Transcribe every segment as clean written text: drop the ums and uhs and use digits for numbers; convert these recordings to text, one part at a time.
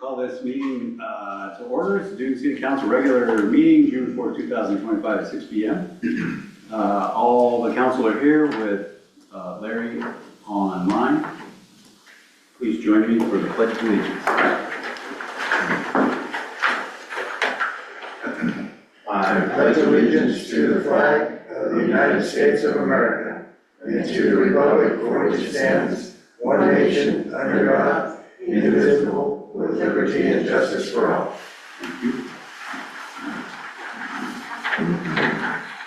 Call this meeting to order. It's the Dune City Council regular meeting, June 4, 2025 at 6 p.m. All the council are here with Larry online. Please join me for the Pledge of Allegiance. I pledge allegiance to the flag of the United States of America and to the republic for which it stands, one nation, under God, indivisible, with liberty and justice for all. Thank you.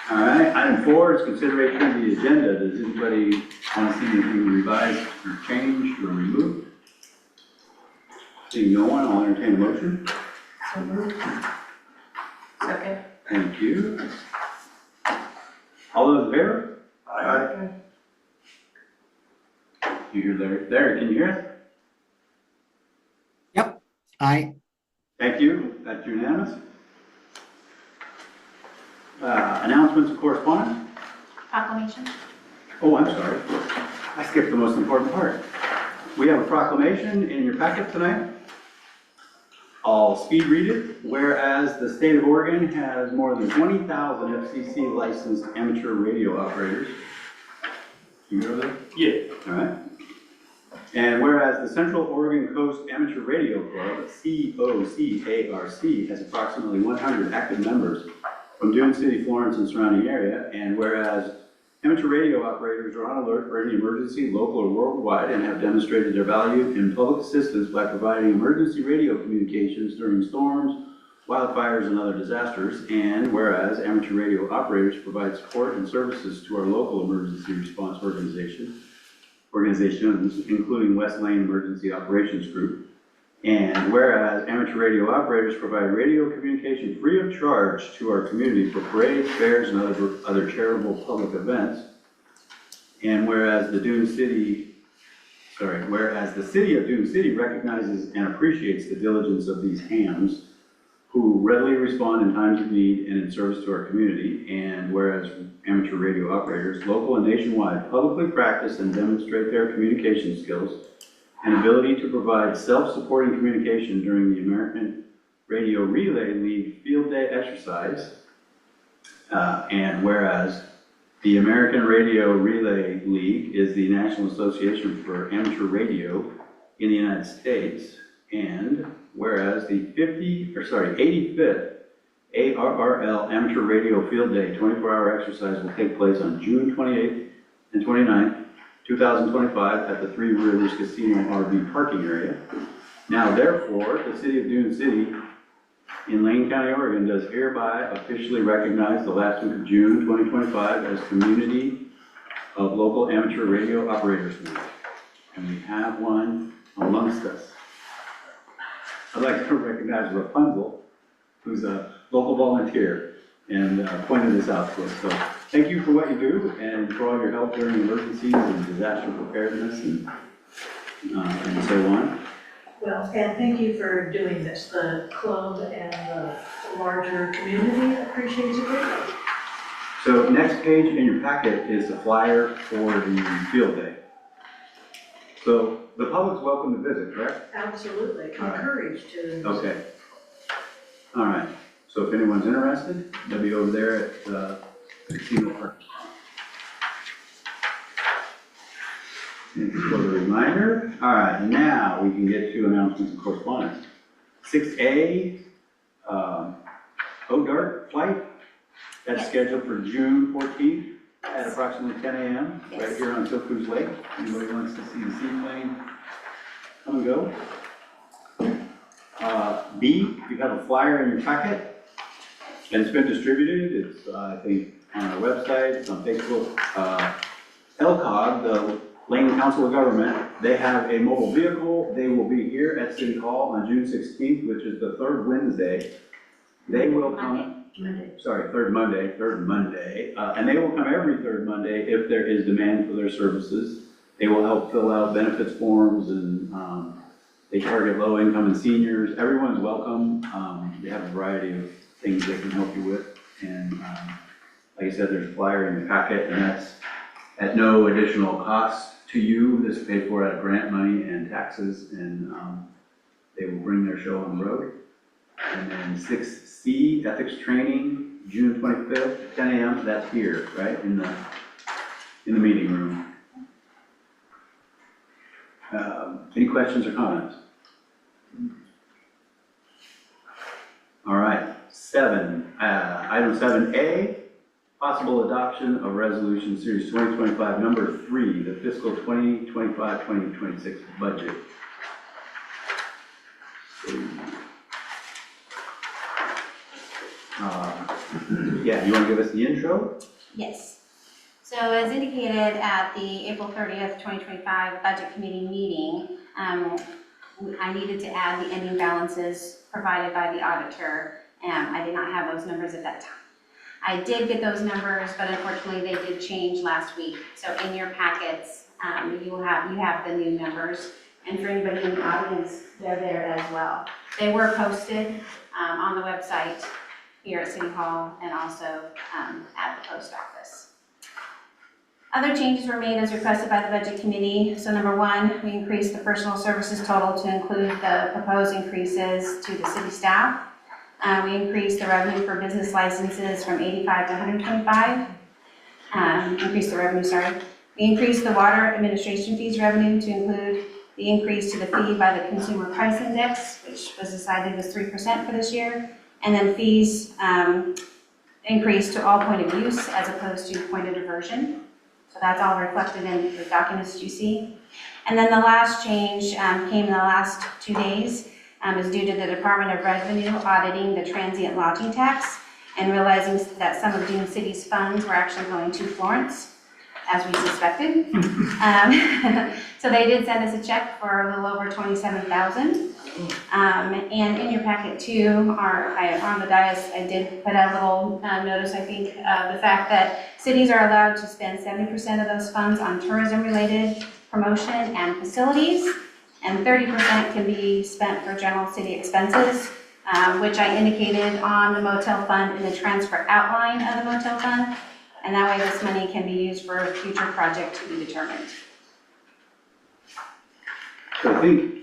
All right, item 4 is consideration of the agenda. Does anybody want to see anything revised or changed or removed? Seeing no one, I'll entertain a motion. So moved. Second. Thank you. All those in favor? Aye. You hear Larry? Larry, can you hear us? Aye. Thank you. That's unanimous. Announcements and correspondence? Proclamation. Oh, I'm sorry. I skipped the most important part. We have a proclamation in your packet tonight. I'll speed read it. Whereas the state of Oregon has more than 20,000 FCC licensed amateur radio operators. You know that? Yeah. All right. And whereas the Central Oregon Coast Amateur Radio Club, COCARC, has approximately 100 active members from Dune City, Florence, and surrounding area, and whereas amateur radio operators are on alert for any emergency, local or worldwide, and have demonstrated their value in public assistance by providing emergency radio communications during storms, wildfires, and other disasters, and whereas amateur radio operators provide support and services to our local emergency response organizations, including West Lane Emergency Operations Group. And whereas amateur radio operators provide radio communication free of charge to our community for parades, fairs, and other charitable public events. And whereas the city of Dune City recognizes and appreciates the diligence of these hams who readily respond in times of need and in service to our community, and whereas amateur radio operators, local and nationwide, publicly practice and demonstrate their communication skills and ability to provide self-supporting communication during the American Radio Relay League Field Day exercise, and whereas the American Radio Relay League is the National Association for Amateur Radio in the United States, and whereas the 85th ARRL Amateur Radio Field Day 24-hour exercise will take place on June 28th and 29th, 2025 at the Three Rivers Casino RV parking area. Now therefore, the City of Dune City in Lane County, Oregon does hereby officially recognize the last week of June 2025 as Community of Local Amateur Radio Operators Week. And we have one amongst us. I'd like to recognize Rapunzel, who's a local volunteer, and pointed this out to us. So thank you for what you do and for all your help during emergencies and disaster preparedness and so on. Well, and thank you for doing this. The club and the larger community appreciates it greatly. So next page in your packet is the flyer for the field day. So the public's welcome to visit, correct? Absolutely, encouraged to. Okay. All right. So if anyone's interested, they'll be over there at the casino park. Thank you for the reminder. All right, now we can get to announcements and correspondence. 6A, ODART flight. That's scheduled for June 14th at approximately 10 a.m. right here on Silcruz Lake. Anybody wants to see the seaplane come and go? B, you have a flyer in your packet, and it's been distributed. It's, I think, on our website, it's on Facebook. LCOG, the Lane Council of Government, they have a mobile vehicle. They will be here at City Hall on June 16th, which is the third Wednesday. They will come, third Monday, and they will come every third Monday if there is demand for their services. They will help fill out benefits forms, and they target low income and seniors. Everyone's welcome. They have a variety of things they can help you with. And like I said, there's a flyer in the packet, and that's at no additional cost to you. This is paid for out of grant money and taxes, and They will bring their show on the road. And then 6C, ethics training, June 25th, 10 a.m. That's here, right, in the meeting room. Any questions or comments? All right, item 7A, possible adoption of resolution series 2025, number 3, the fiscal 2025-2026 budget. Yeah, you want to give us the intro? Yes. So as indicated at the April 30th, 2025 Budget Committee meeting, I needed to add the ending balances provided by the auditor, and I did not have those numbers at that time. I did get those numbers, but unfortunately they did change last week. So in your packets, you have the new numbers, and for anybody in the audience, they're there as well. They were posted on the website here at City Hall and also at the post office. Other changes were made as requested by the Budget Committee. So number 1, we increased the personal services total to include the proposed increases to the city staff. We increased the revenue for business licenses from 85 to 125. We increased the water administration fees revenue to include the increase to the fee by the Consumer Price Index, which was decided as 3% for this year. And then fees increased to all point of use as opposed to point of diversion. So that's all reflected in the documents that you see. And then the last change came in the last 2 days, is due to the Department of Revenue auditing the transient lodging tax and realizing that some of Dune City's funds were actually going to Florence, as we suspected. So they did send us a check for a little over $27,000. And in your packet too, on the dais, I did put out a little notice, I think, of the fact that cities are allowed to spend 70% of those funds on tourism-related promotion and facilities, and 30% can be spent for general city expenses, which I indicated on the motel fund in the transfer outline of the motel fund, and that way this money can be used for a future project to be determined. So I think,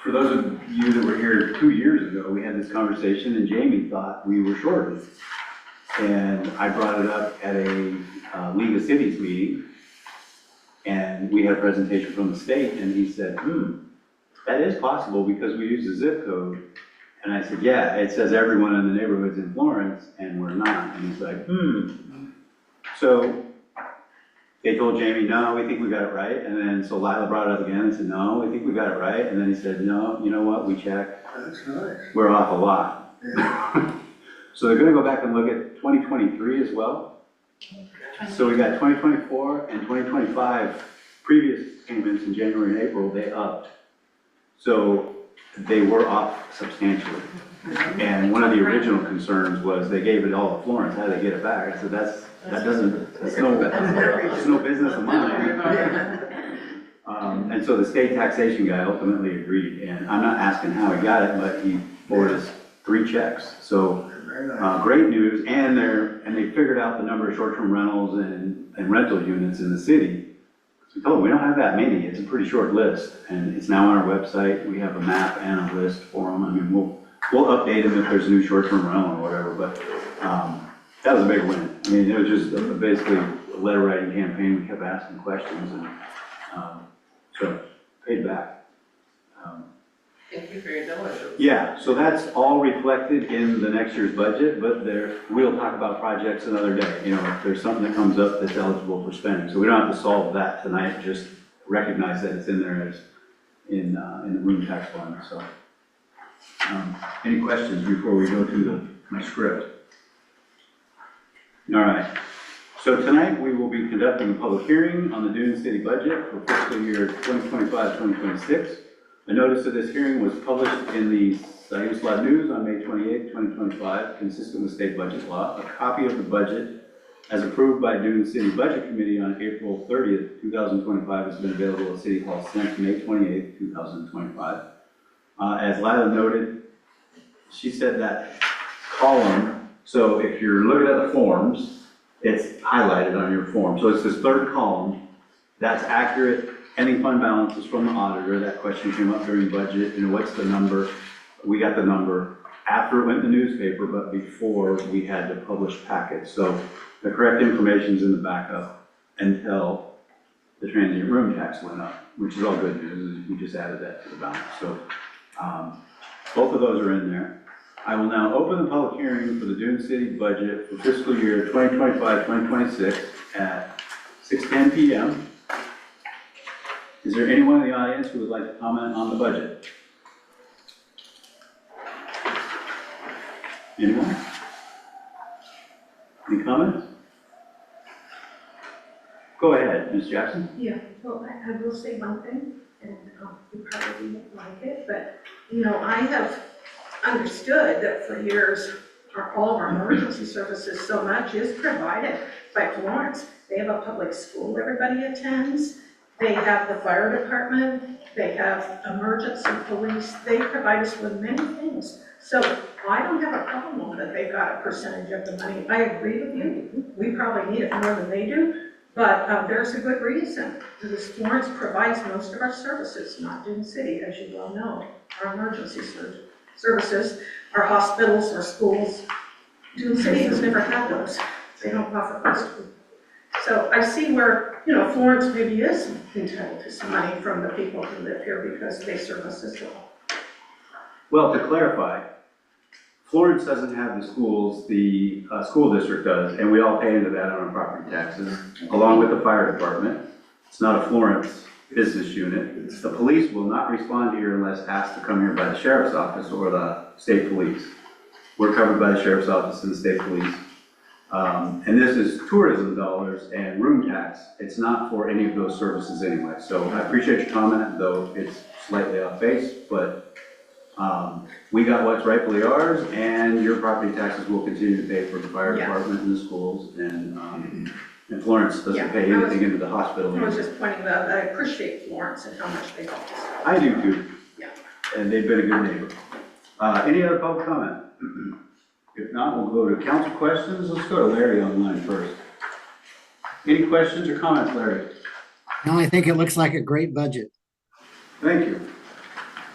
for those of you that were here 2 years ago, we had this conversation and Jamie thought we were shorted. And I brought it up at a League of Cities meeting, and we had a presentation from the state, and he said, that is possible because we use a zip code. And I said, yeah, it says everyone in the neighborhood's in Florence, and we're not. And he's like, So they told Jamie, no, we think we got it right. And then, so Lila brought it up again and said, no, we think we got it right. And then he said, no, you know what, we checked. That's nice. We're off a lot. Yeah. So they're gonna go back and look at 2023 as well. So we got 2024 and 2025 previous payments in January and April, they upped. So they were off substantially. And one of the original concerns was they gave it all to Florence, how do they get it back? I said, that's no business of mine. And so the state taxation guy ultimately agreed, and I'm not asking how he got it, but he forwarded us 3 checks. So great news, and they figured out the number of short-term rentals and rental units in the city. So we told them we don't have that many, it's a pretty short list, and it's now on our website. We have a map and a list for them. I mean, we'll update them if there's a new short-term rental or whatever, but that was a big win. I mean, it was just basically a letter writing campaign. We kept asking questions, and so paid back. Thank you for your diligence. Yeah, so that's all reflected in the next year's budget, but we'll talk about projects another day. You know, if there's something that comes up that's eligible for spending. So we don't have to solve that tonight, just recognize that it's in there as in the room tax fund. So any questions before we go to my script? All right, so tonight we will be conducting a public hearing on the Dune City budget for fiscal year 2025-2026. A notice of this hearing was published in the Siuslaw News on May 28, 2025, consistent with state budget law. A copy of the budget, as approved by Dune City Budget Committee on April 30th, 2025, has been available at City Hall since May 28, 2025. As Lila noted, she said that column, so if you're looking at the forms, it's highlighted on your form. So it's this third column that's accurate ending fund balances from the auditor. That question came up during budget, what's the number? We got the number after it went in the newspaper, but before we had to publish packets. So the correct information's in the backup until the transient room tax went up, which is all good news. We just added that to the balance. So both of those are in there. I will now open the public hearing for the Dune City budget for fiscal year 2025-2026 at 6:10 p.m. Is there anyone in the audience who would like to comment on the budget? Anyone? Any comments? Go ahead, Ms. Jackson. Yeah, well, I will say one thing, and you probably won't like it, but, you know, I have understood that for years, all of our emergency services, so much is provided by Florence. They have a public school everybody attends, they have the fire department, they have emergency police, they provide us with many things. So I don't have a problem that they've got a percentage of the money. I agree with you, we probably need it more than they do. But there's a good reason, because Florence provides most of our services, not Dune City, as you well know. Our emergency services, our hospitals, our schools. Dune City has never had those. They don't offer those. So I see where, you know, Florence maybe is entitled to some money from the people who live here because they service us well. Well, to clarify, Florence doesn't have the schools, the school district does, and we all pay into that on our property taxes, along with the fire department. It's not a Florence business unit. The police will not respond here unless asked to come here by the sheriff's office or the state police. We're covered by the sheriff's office and the state police. And this is tourism dollars and room tax. It's not for any of those services anyway. So I appreciate your comment, though it's slightly off base, but we got what's rightfully ours, and your property taxes will continue to pay for the fire Yeah. department and the schools, and Florence doesn't Yeah, pay I was- anything into the hospital. I was just pointing out, I appreciate Florence and how much they help us. I do too. Yeah. And they've been a good neighbor. Any other public comment? If not, we'll go to council questions. Let's go to Larry online first. Any questions or comments, Larry? No, I think it looks like a great budget. Thank you.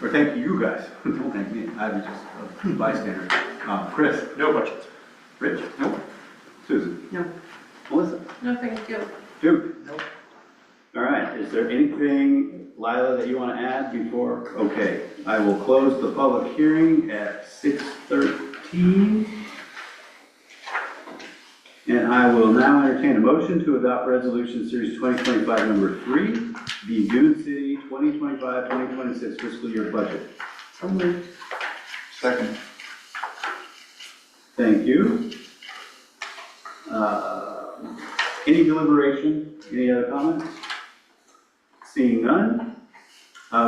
Or thank you guys. Don't thank me. I was just a bystander. Chris? No questions. Rich? Nope. Susan? No. Melissa? No, thank you. Duke? Nope. All right, is there anything, Lila, that you want to add before? Okay, I will close the public hearing at 6:13. And I will now entertain a motion to adopt resolution series 2025 number 3, the Dune City 2025-2026 fiscal year budget. So moved. Second. Thank you. Any deliberation? Any other comments? Seeing none,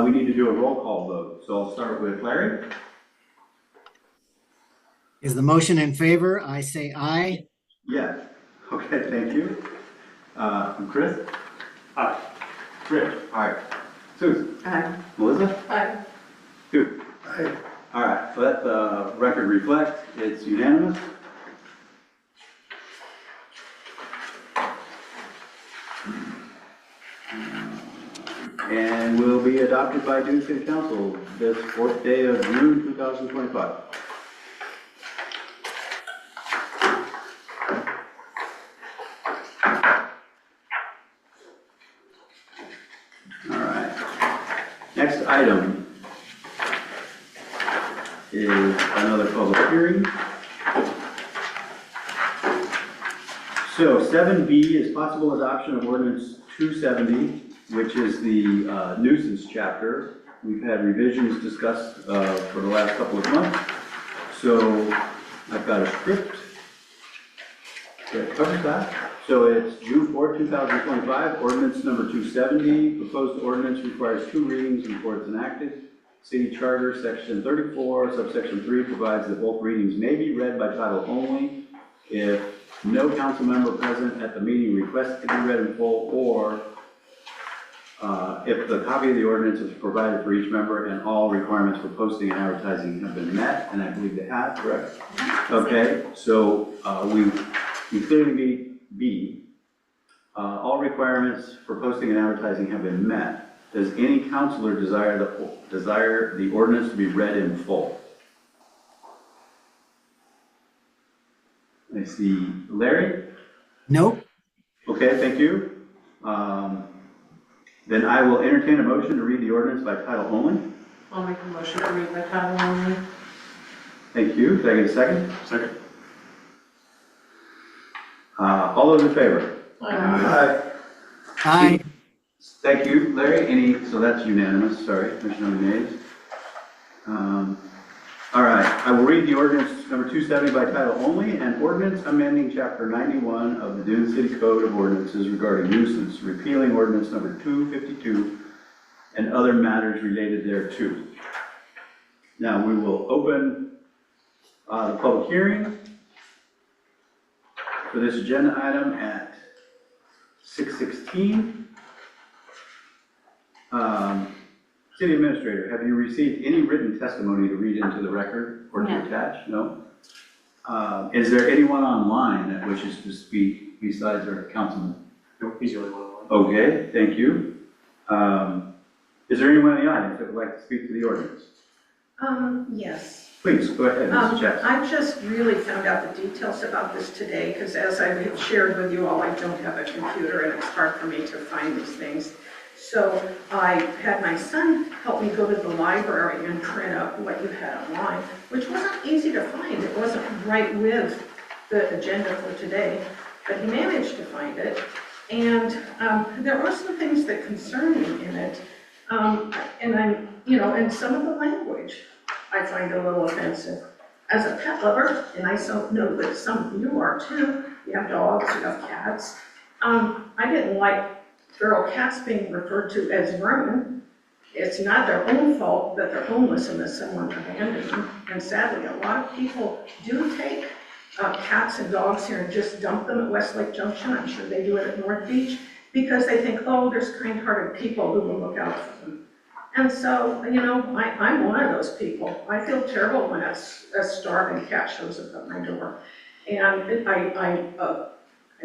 we need to do a roll call vote. So I'll start with Larry. Is the motion in favor? I say aye. Yes. Okay, thank you. And Chris? Aye. Rich? Aye. Susan? Aye. Melissa? Aye. Duke? Aye. All right, let the record reflect, it's unanimous. And will be adopted by Dune City Council this 4th day of June 2025. All right. Next item is another public hearing. So 7B is possible adoption of ordinance 270, which is the nuisance chapter. We've had revisions discussed for the last couple of months. So I've got a script that covers that. So it's June 4, 2025, ordinance number 270. Proposed ordinance requires 2 readings before it's enacted. City Charter, section 34, subsection 3 provides that both readings may be read by title only if no council member present at the meeting requests to be read in full, or if the copy of the ordinance is provided for each member and all requirements for posting and advertising have been met, and I believe they have, correct? Okay, so we clearly meet B. All requirements for posting and advertising have been met. Does any counselor desire the ordinance to be read in full? I see Larry. Nope. Okay, thank you. Then I will entertain a motion to read the ordinance by title only. I'll make a motion to read by title only. Thank you. Can I get a second? Second. All those in favor? Aye. Aye. Thank you, Larry. So that's unanimous, sorry, there's no nays. All right, I will read the ordinance number 270 by title only, an ordinance amending chapter 91 of the Dune City Code of Ordinances regarding nuisance, repealing ordinance number 252 and other matters related thereto. Now, we will open the public hearing for this agenda item at 6:16. City Administrator, have you received any written testimony to read into the record or to No. attach? No? Is there anyone online that wishes to speak besides our councilman? Nope, he's the only one. Okay, thank you. Is there anyone in the audience that would like to speak to the ordinance? Yes. Please, go ahead, Mrs. Jackson. I just really found out the details about this today, because as I have shared with you all, I don't have a computer, and it's hard for me to find these things. So I had my son help me go to the library and print up what you had online, which wasn't easy to find. It wasn't right with the agenda for today, but he managed to find it. And there are some things that concern me in it. And I'm, and some of the language I find a little offensive. As a pet lover, and I know that some of you are too, you have dogs, you have cats. I didn't like feral cats being referred to as vermin. It's not their own fault that they're homeless unless someone abandoned them. And sadly, a lot of people do take cats and dogs here and just dump them at Westlake Junction. I'm sure they do it at North Beach because they think, oh, there's kind-hearted people who will look out for them. And so, I'm one of those people. I feel terrible when a starving cat shows up at my door. And I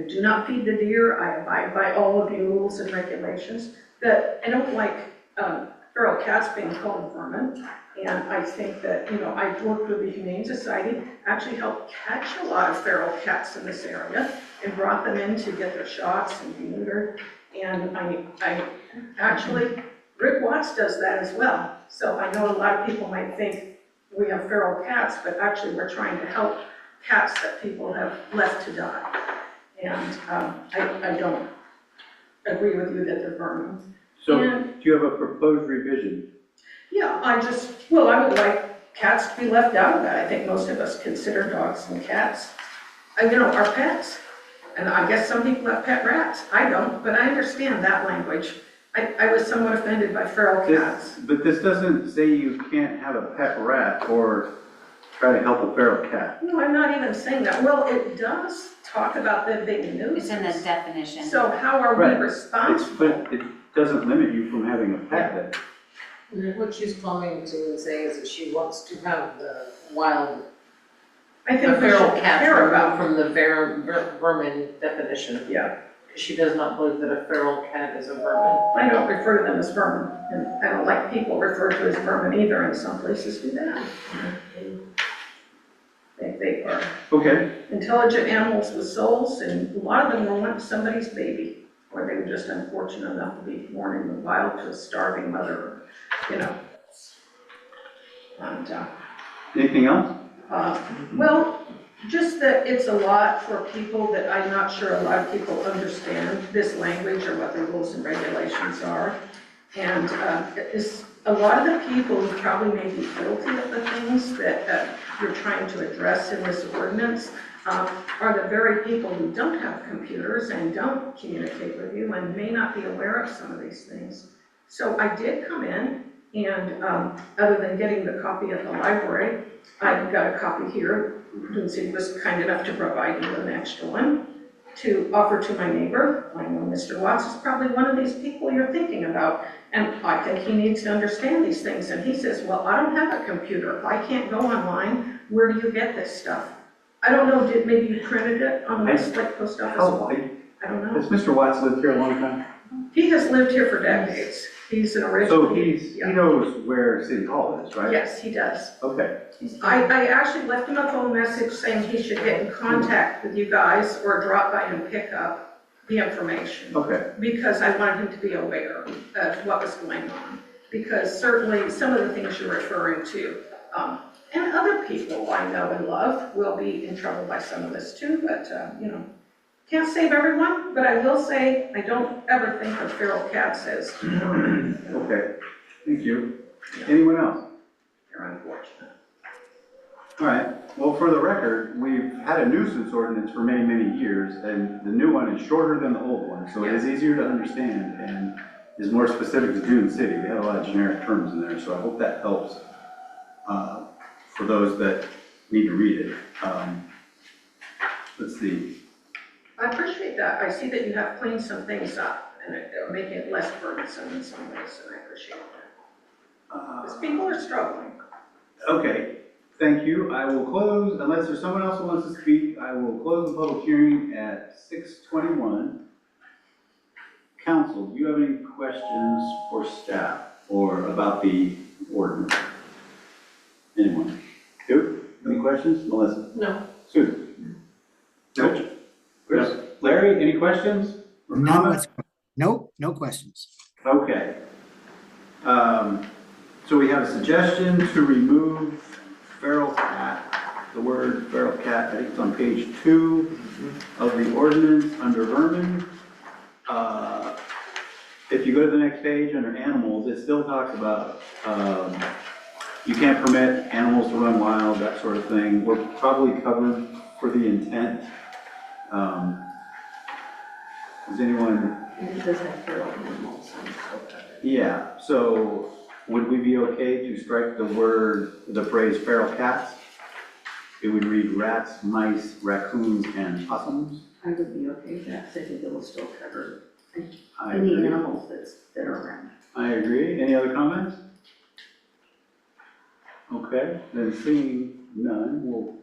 do not feed the deer. I abide by all of the rules and regulations. But I don't like feral cats being called vermin. And I think that, I've worked with the Humane Society, actually helped catch a lot of feral cats in this area and brought them in to get their shots and be neutered. And I actually, Rick Watts does that as well. So I know a lot of people might think we have feral cats, but actually we're trying to help cats that people have left to die. And I don't agree with you that they're vermin. So, do you have a proposed revision? Yeah, I would like cats to be left out of that. I think most of us consider dogs and cats, our pets. And I guess some people have pet rats. I don't, but I understand that language. I was somewhat offended by feral cats. But this doesn't say you can't have a pet rat or try to help a feral cat. No, I'm not even saying that. Well, it does talk about them being a nuisance. It's in the definition. So how are we Right. responsible? But it doesn't limit you from having a pet. What she's coming to and saying is that she wants to have the wild, I the think we feral should cats care removed about. from the vermin definition. Yeah, She does not believe that a feral cat is a vermin. I don't refer to them as vermin, and I don't like people referred to as vermin either, and some places do that. They are Okay, intelligent animals with souls, and a lot of them were once somebody's baby, or they were just unfortunate enough to be born in the wild to a starving mother, And, anything else? well, just that it's a lot for people that I'm not sure a lot of people understand this language or what the rules and regulations are. And it's a lot of the people who probably may be guilty of the things that you're trying to address in this ordinance are the very people who don't have computers and don't communicate with you and may not be aware of some of these things. So I did come in, and other than getting the copy at the library, I've got a copy here. Lindsay was kind enough to provide me with an extra one to offer to my neighbor. I know Mr. Watts is probably one of these people you're thinking about, and I think he needs to understand these things. And he says, well, I don't have a computer. If I can't go online, where do you get this stuff? I don't know, maybe you printed it on the Westlake Post Office wall? I don't know. Has Mr. Watts lived here a long time? He has lived here for decades. He's an So original. he Yeah. knows where City Hall is, right? Yes, he does. Okay, I actually left him a phone message saying he should get in contact with you guys or drop by and pick up the information. okay. Because I wanted him to be aware of what was going on. Because certainly some of the things you're referring to, and other people I know and love will be in trouble by some of this too, but, can't save everyone, but I will say, I don't ever think of feral cats as Okay, thank you. Anyone else? they're unfortunate. All right, well, for the record, we've had a nuisance ordinance for many, many years, and the new one is shorter than the old one, so it is easier to understand and is more specific to Dune City. We have a lot of generic terms in there, so I hope that helps for those that need to read it. Let's see. I appreciate that. I see that you have cleaned some things up and making it less burdensome in some ways, and I appreciate that. Because people are struggling. Okay, thank you. I will close, unless there's someone else who wants to speak, I will close the public hearing at 6:21. Council, do you have any questions for staff or about the ordinance? Anyone? Duke, any questions? Melissa? No. Susan? Rich? Chris? Larry, any questions? or No, comments? nope, no questions. Okay. So we have a suggestion to remove feral cat, the word feral cat, I think it's on page 2 of the ordinance under vermin. If you go to the next page under animals, it still talks about, you can't permit animals to run wild, that sort of thing. We're probably covered for the intent. Does anyone? It does have feral animals. Yeah, so would we be okay to strike the phrase feral cats? It would read rats, mice, raccoons, and possums. I would be okay with that, because I think it will still cover I any agree. animals that are around. I agree. Any other comments? Okay, then seeing none, we'll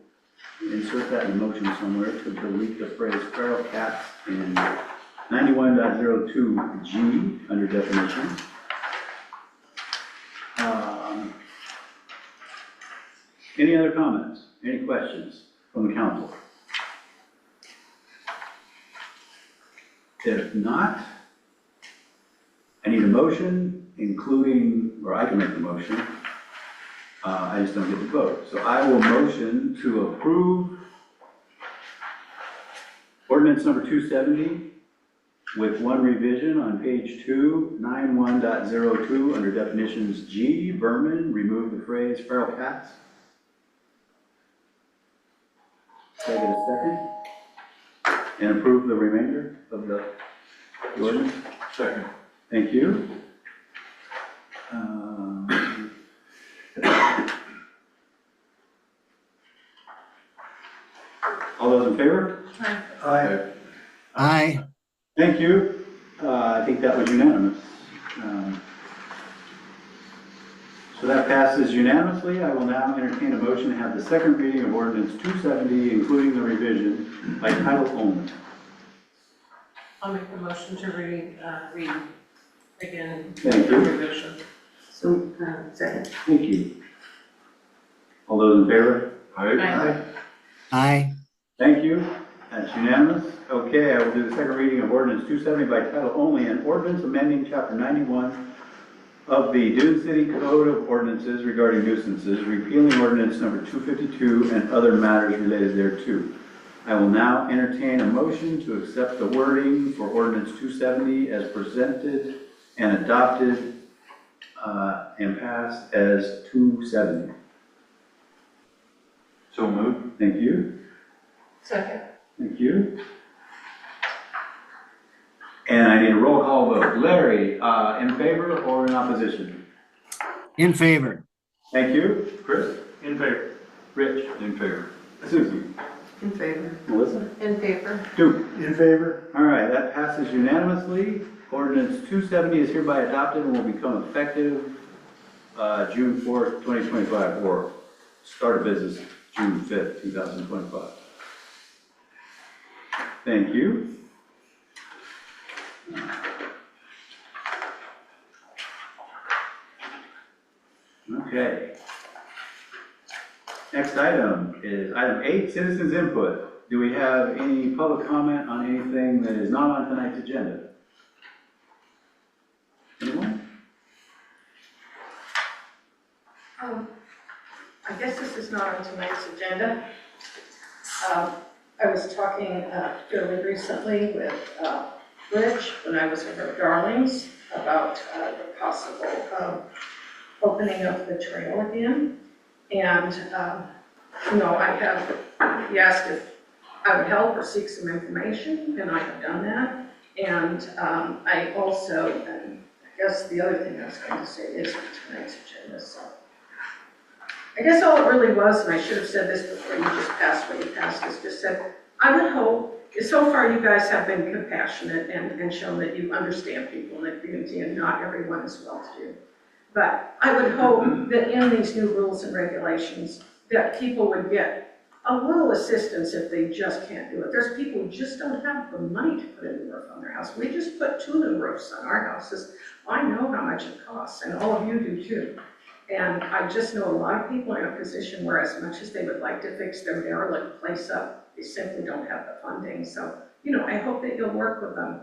insert that in motion somewhere to delete the phrase feral cats in 91.02G under definition. Any other comments? Any questions from the council? If not, I need a motion, including, or I can make the motion. I just don't get to vote. So I will motion to approve ordinance number 270 with one revision on page 2, 91.02 under definitions G, vermin, remove the phrase feral cats. Can I get a second? And approve the remainder of the ordinance? Second. Thank you. All those in favor? Aye. Aye, Thank you. I think that was unanimous. So that passes unanimously. I will now entertain a motion to have the second reading of ordinance 270, including the revision, by title only. I'll make the motion to read again. Thank you. Revision. So, second. Thank you. All those in favor? Aye. aye, Thank you. That's unanimous. Okay, I will do the second reading of ordinance 270 by title only, an ordinance amending chapter 91 of the Dune City Code of Ordinances regarding nuisances, repealing ordinance number 252 and other matters related thereto. I will now entertain a motion to accept the wording for ordinance 270 as presented and adopted and passed as 270. So moved. Thank you. Second. Thank you. And I need a roll call vote. Larry, in favor or in opposition? in favor. Thank you. Chris? In favor. Rich? In favor. Susie? In favor. Melissa? In favor. Duke? In favor? All right, that passes unanimously. Ordinance 270 is hereby adopted and will become effective June 4th, 2025, or start of business June 5th, 2025. Thank you. Okay. Next item is item 8, citizens input. Do we have any public comment on anything that is not on tonight's agenda? Anyone? I guess this is not on tonight's agenda. I was talking fairly recently with Rich when I was over at Darlings about the possible opening of the trail again. And, he asked if I would help or seek some information, and I have done that. And I also, and I guess the other thing I was going to say is on tonight's agenda, so. I guess all it really was, and I should have said this before you just passed what you passed, is just said, I would hope, so far you guys have been compassionate and shown that you understand people in the community, and not everyone is well-to-do. But I would hope that in these new rules and regulations, that people would get a little assistance if they just can't do it. There's people who just don't have the money to put a new roof on their house. We just put 2 new roofs on our houses. I know how much it costs, and all of you do too. And I just know a lot of people are in a position where as much as they would like to fix their derelict place up, they simply don't have the funding. So, I hope that you'll work with them.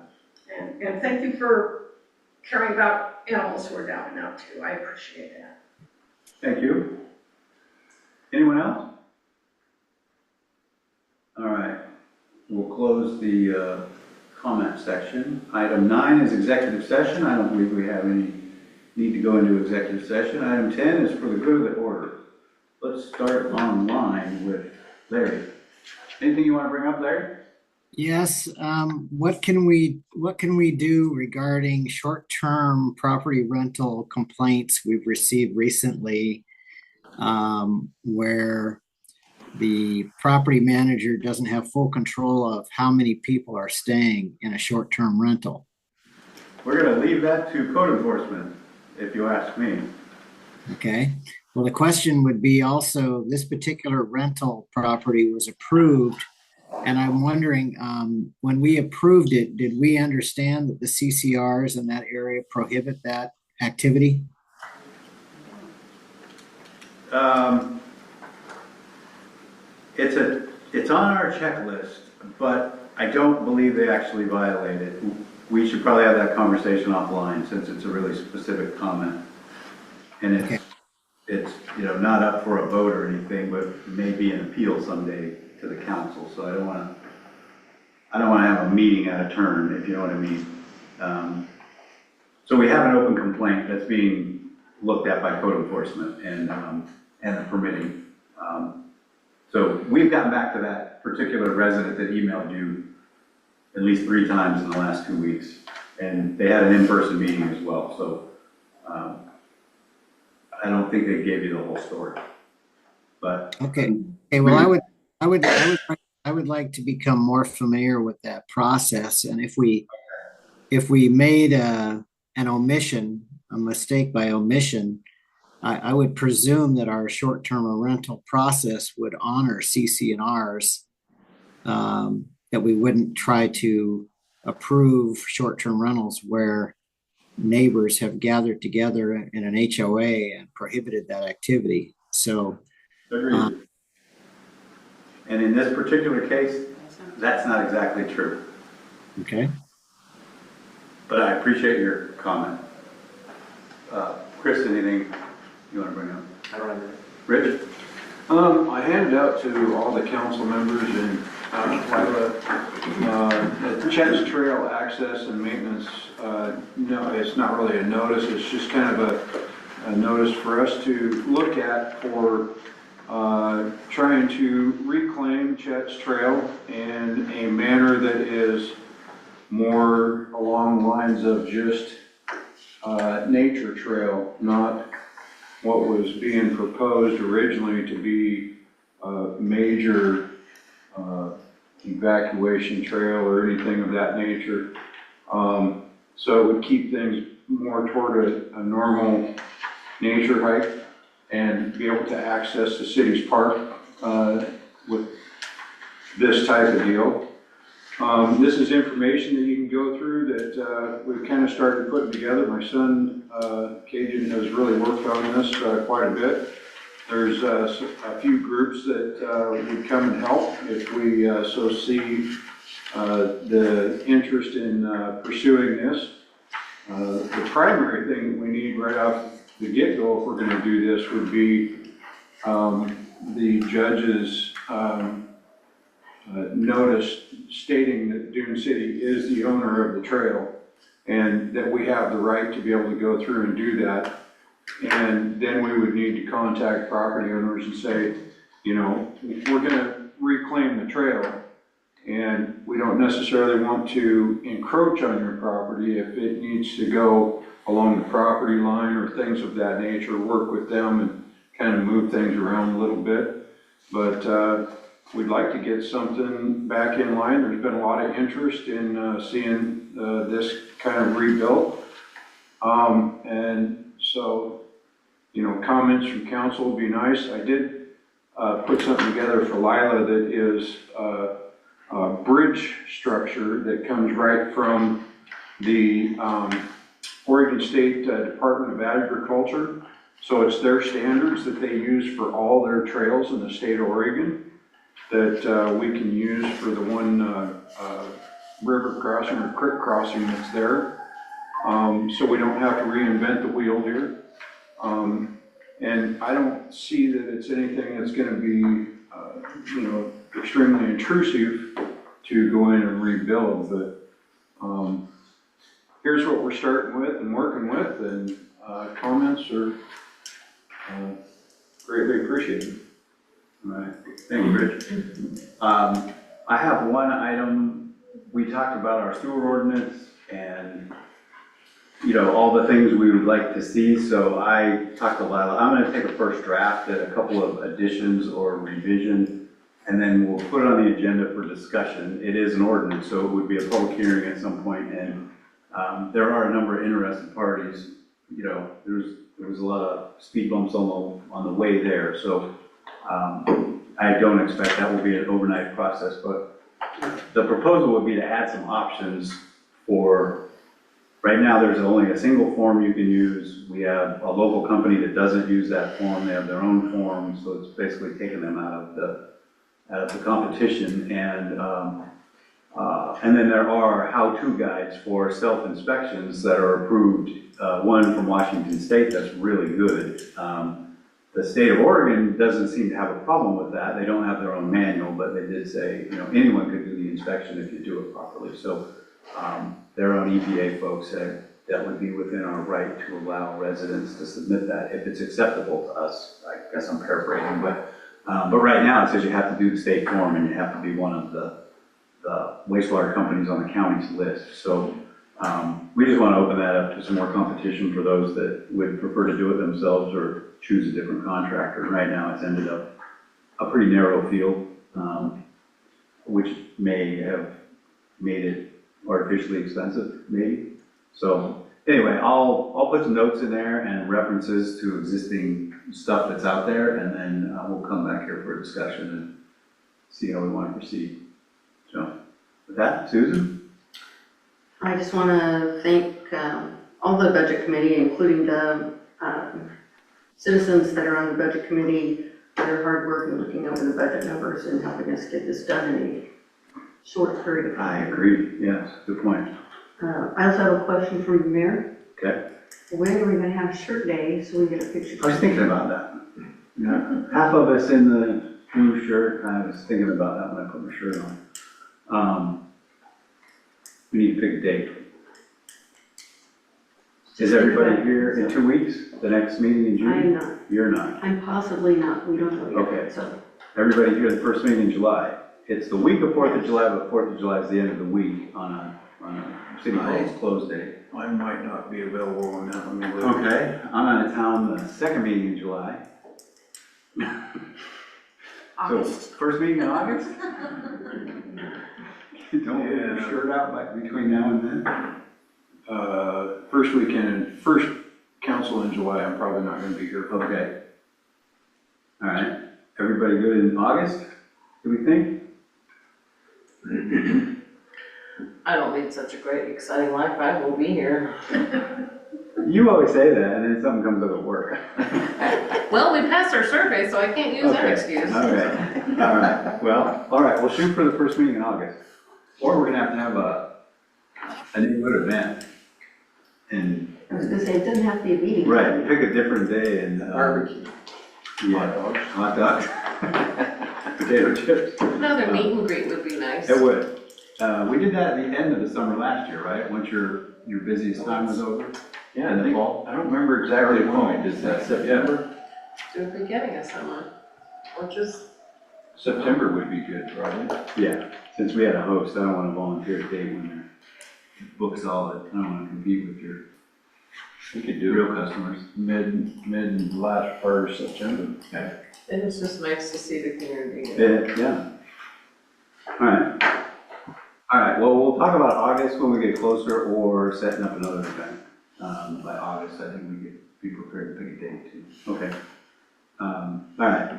And thank you for caring about animals who are down and out too. I appreciate that. Thank you. Anyone else? All right, we'll close the comment section. Item 9 is executive session. I don't believe we have any need to go into executive session. Item 10 is for the good of the order. Let's start online with Larry. Anything you want to bring up, Larry? Yes, what can we do regarding short-term property rental complaints we've received recently, where the property manager doesn't have full control of how many people are staying in a short-term rental? We're going to leave that to code enforcement, if you ask me. Okay, well, the question would be also, this particular rental property was approved, and I'm wondering, when we approved it, did we understand that the CCRs in that area prohibit that activity? It's on our checklist, but I don't believe they actually violate it. We should probably have that conversation offline, since it's a really specific comment. And it's not up for a vote or anything, but maybe an appeal someday to the council. So I don't want to have a meeting out of turn, if you know what I mean. So we have an open complaint that's being looked at by code enforcement and the permitting. So we've gotten back to that particular resident that emailed you at least 3 times in the last 2 weeks, and they had an in-person meeting as well. So I don't think they gave you the whole story, but Okay. Well, I would like to become more familiar with that process, and if we made an omission, a mistake by omission, I would presume that our short-term rental process would honor CC&Rs, that we wouldn't try to approve short-term rentals where neighbors have gathered together in an HOA and prohibited that activity. So, agreed. And in this particular case, that's not exactly true. okay. But I appreciate your comment. Chris, anything you want to bring up? I don't have any. Rich? I handed out to all the council members and the Chet's Trail access and maintenance. No, it's not really a notice. It's just kind of a notice for us to look at for trying to reclaim Chet's Trail in a manner that is more along the lines of just nature trail, not what was being proposed originally to be a major evacuation trail or anything of that nature. So it would keep things more toward a normal nature hike and be able to access the city's park with this type of deal. This is information that you can go through that we've kind of started putting together. My son, Cajun, has really worked on this quite a bit. There's a few groups that would come and help if we so see the interest in pursuing this. The primary thing that we need right off the get-go, if we're going to do this, would be the judge's notice stating that Dune City is the owner of the trail and that we have the right to be able to go through and do that. And then we would need to contact property owners and say, you know, we're going to reclaim the trail and we don't necessarily want to encroach on your property. If it needs to go along the property line or things of that nature, work with them and kind of move things around a little bit. But we'd like to get something back in line. There's been a lot of interest in seeing this kind of rebuilt. And so, you know, comments from council would be nice. I did put something together for Lila that is a bridge structure that comes right from the Oregon State Department of Agriculture. So it's their standards that they use for all their trails in the state of Oregon that we can use for the one river crossing or creek crossing that's there. So we don't have to reinvent the wheel here. And I don't see that it's anything that's going to be, you know, extremely intrusive to go in and rebuild. But here's what we're starting with and working with, and comments are greatly appreciated. All right, thank you, Rich. I have one item. We talked about our sewer ordinance and, you know, all the things we would like to see. So I talked to Lila. I'm going to take a first draft at a couple of additions or revision, and then we'll put it on the agenda for discussion. It is an ordinance, so it would be a public hearing at some point, and there are a number of interested parties. You know, there was a lot of speed bumps on the way there, so I don't expect that will be an overnight process, but the proposal would be to add some options for, right now there's only a single form you can use. We have a local company that doesn't use that form. They have their own form, so it's basically taking them out of the competition. And then there are how-to guides for self-inspections that are approved. One from Washington State that's really good. The state of Oregon doesn't seem to have a problem with that. They don't have their own manual, but they did say, you know, anyone could do the inspection if you do it properly. So their own EPA folks said that would be within our right to allow residents to submit that if it's acceptable to us. I guess I'm paraphrasing, but right now it says you have to do the state form and you have to be one of the wastewater companies on the county's list. So we just want to open that up to some more competition for those that would prefer to do it themselves or choose a different contractor. Right now it's ended up a pretty narrow field, which may have made it artificially expensive, maybe. So anyway, I'll put some notes in there and references to existing stuff that's out there, and then we'll come back here for a discussion and see how we want to proceed. So with that, Susan? I just want to thank all the budget committee, including the citizens that are on the budget committee for their hard work in looking over the budget numbers and helping us get this done in a short period of time. I agree, yes, good point. I also have a question for the mayor. Okay. When are we going to have shirt day so we get a picture? I was thinking about that. Yeah, half of us in the blue shirt, I was thinking about that when I put my shirt on. We need to pick a date. Is everybody here in 2 weeks, the next meeting in June? I am not. You're not? I'm possibly not. We don't know yet. Okay. So Everybody here, the first meeting in July. It's the week of 4th of July, but 4th of July is the end of the week on a city hall's close day. I might not be available on that. Let me look. Okay, I'm out of town the second meeting in July. So, first meeting in August? Don't wear your shirt out between now and then? First council in July, I'm probably not going to be here. Okay. All right. Everybody good in August, do we think? I don't lead such a great, exciting life, I will be here. You always say that, and then something comes up at work. Well, we passed our survey, so I can't use that Okay. excuse. Okay, all right, well, all right, we'll shoot for the first meeting in August. Or we're gonna have a neighborhood event. And, I was gonna say, it doesn't have to be a meeting. right, pick a different day and. Barbecue. Yeah, hot dogs. Potato chips. Another meet and greet would be nice. It would. We did that at the end of the summer last year, right? Once your busiest time was over? Yeah, In I the think, fall? I don't remember exactly when we did that. September? To the beginning of summer, which is, September would be good, probably. Yeah, since we had a host, I don't want to volunteer a date when they're booked solid. I don't want to compete with your We could do real customers. mid last part of September. it is just nice to see the community. Yeah. All right. All right, well, we'll talk about August when we get closer, or setting up another event. By August, I think we could be prepared to pick a date too. Okay. All right.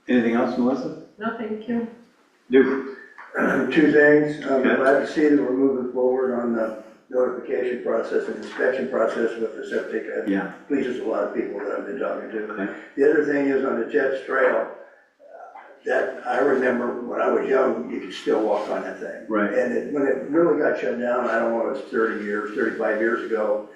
Anything else, Melissa? No, thank you. Do. Two things, I'm Okay. glad to see that we're moving forward on the notification process and inspection process with the septic. It Yeah. pleases a lot of people that I've been talking to. Okay. The other thing is on the Jets Trail, that I remember when I was young, you could still walk on that thing. Right. And when it really got shut down, I don't know, it was 30 years, 35 years ago,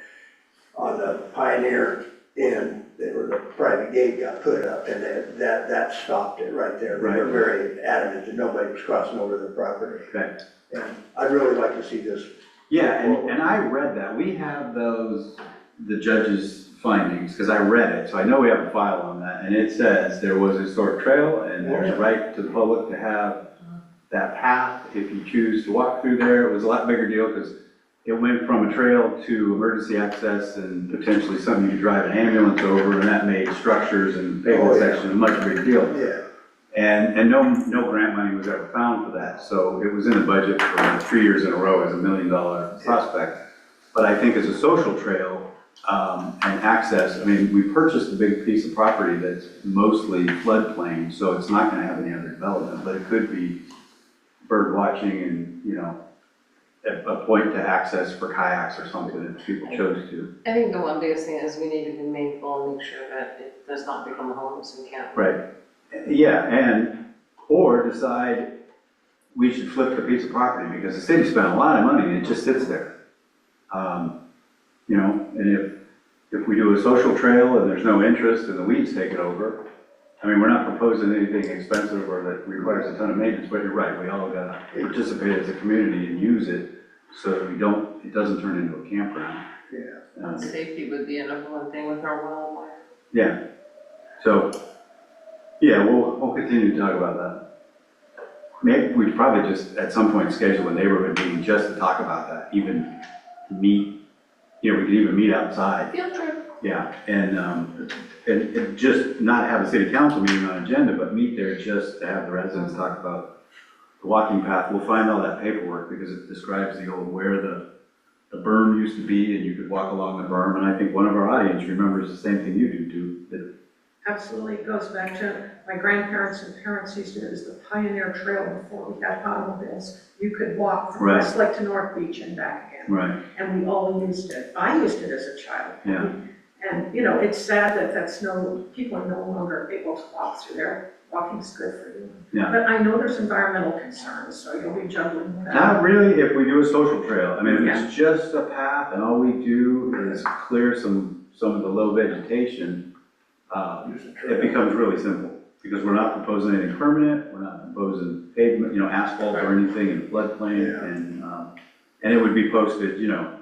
on the Pioneer Inn, there was a private gate got put up, and that stopped it right there. They were Right. very adamant that nobody was crossing over their property. Okay. And I'd really like to see this. Yeah, and I read that. We have those, the judge's findings, because I read it, so I know we have a file on that. And it says there was a historic trail, and there's a right to the public to have that path if you choose to walk through there. It was a lot bigger deal, because it went from a trail to emergency access and potentially something you could drive an ambulance over, and that made structures and pavement section a much bigger deal. Yeah. And no grant money was ever found for that, so it was in the budget for 3 years in a row as $1 million prospect. But I think as a social trail, and access, I mean, we purchased a big piece of property that's mostly floodplain, so it's not gonna have any other development, but it could be bird watching and, you know, a point to access for kayaks or something if people chose to. I think the one biggest thing is we need to be mindful and make sure that it does not become a homeless encampment. Right. Yeah, or decide we should flip the piece of property, because the city spent a lot of money and it just sits there. You know, and if we do a social trail and there's no interest and the weeds take it over, I mean, we're not proposing anything expensive or that requires a ton of maintenance, but you're right, we all gotta participate as a community and use it so that it doesn't turn into a campground. Yeah. Safety would be another one thing with our wildlife. Yeah, so, yeah, we'll continue to talk about that. Maybe we'd probably just, at some point, schedule a neighborhood meeting just to talk about that, even meet, you know, we could even meet outside. Field trip. Yeah, and just not have a city council meeting on agenda, but meet there just to have the residents talk about the walking path. We'll find all that paperwork because it describes the old, where the berm used to be, and you could walk along the berm, and I think one of our audience remembers the same thing you do, too, that. Absolutely, it goes back to my grandparents and parents used it as the Pioneer Trail before we had automobiles. You could walk from Right. West Lake to North Beach and back again. Right. And we all used it. I used it as a child. Yeah. And, you know, it's sad that people are no longer able to walk through there. Walking's good for you. Yeah. But I know there's environmental concerns, so you'll be juggling with that. Not really if we do a social trail. I mean, if it's just a path and all we do is clear some of the low vegetation, it becomes really simple. Because we're not proposing anything permanent, we're not proposing pavement, you know, asphalt or anything in floodplain. Yeah. And it would be posted, you know,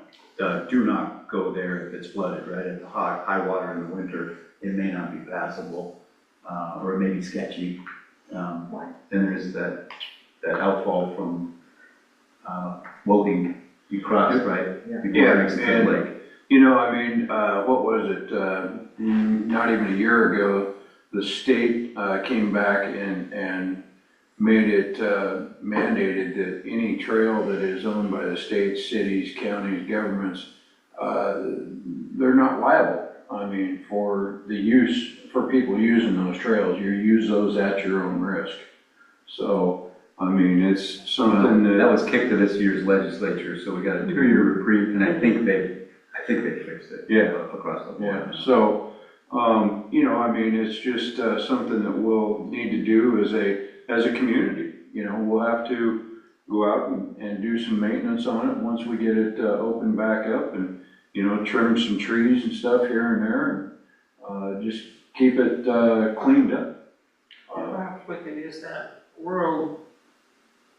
do not go there if it's flooded, right? At the high water in the winter, it may not be passable, or it may be sketchy. Then there's that outfall from Woking, you cross, right? Before it makes it to the lake. You know, I mean, what was it, not even a year ago, the state came back and made it mandated that any trail that is owned by the state, cities, counties, governments, they're not liable. I mean, for people using those trails, you use those at your own risk. So, I mean, it's something That that, was kicked to this year's legislature, so we got a 2-year reprieve, and I think they fixed it. Yeah. Across the yeah, board. so, you know, I mean, it's just, something that we'll need to do as a community. You know, we'll have to go out and do some maintenance on it once we get it, opened back up and, you know, trim some trees and stuff here and there, and, just keep it, cleaned up. Perhaps we could use that rural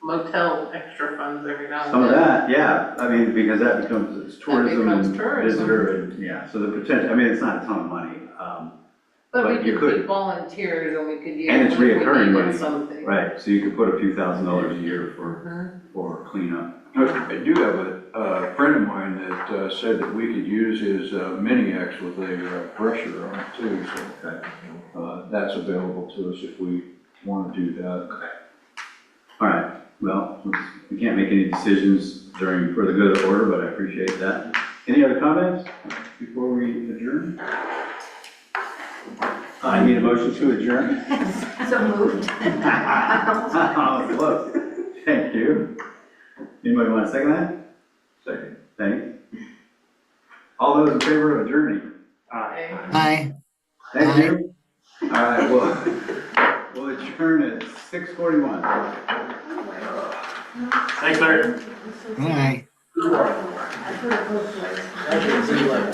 motel extra funds every now and then. Some of that, yeah, I mean, because that becomes, it's tourism becomes and tourism. visitor, and, yeah, so the potential, I mean, it's not a ton of money, But but we you could could. keep volunteers and we could use. And it's if we reoccurring needed money. something. right, so you could put a few $1,000s a year for cleanup. I do have a friend of mine that, said that we could use his, Mini X with a, brusher on it too, so, that's available to us if we want to do that. All right, well, we can't make any decisions for the good of the order, but I appreciate that. Any other comments before we adjourn? I need a motion to adjourn. So moved. Close. Thank you. Anybody want to second that? Second. Thanks. All those in favor of adjourning? Aye. Thank you. All right, we'll adjourn at 6:41. Thanks, Larry. Aye. I've heard it both ways.